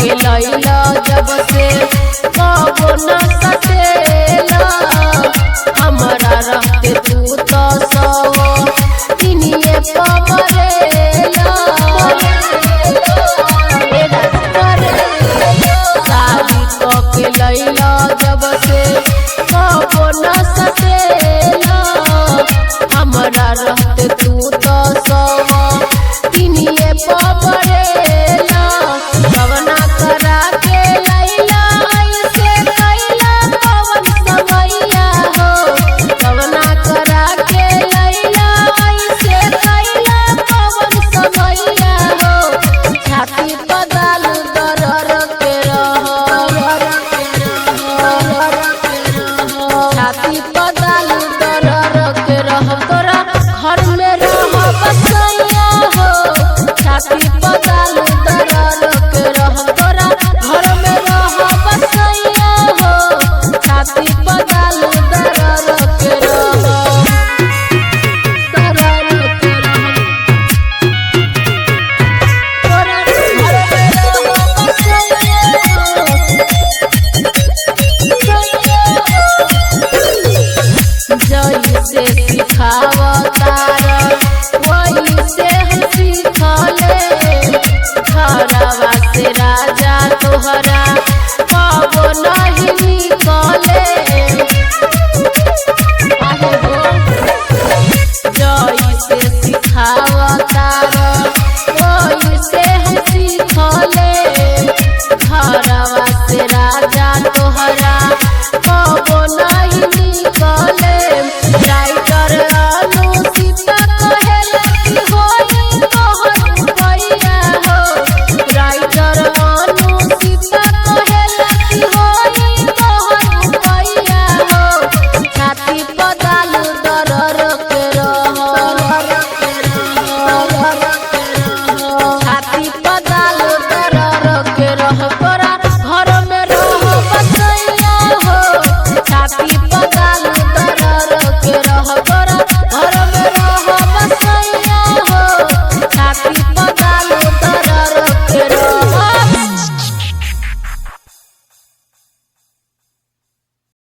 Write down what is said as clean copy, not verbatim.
जब से कबो न सटेला हमरा रहते तू तो सौ तिनिए पमरेला शादी के लैला जब से कबो न सटेला हमरा रहते तू तो सौ तिनिए पमरेला कवना करा के लैला ऐसे कैला कवन समैया हो कवना करा के लैला ऐसे कैला कवन समैया हो छाती पदाल दरर के छाती पदाल दरर के रह तोरा घर में रह बसैया हो छाती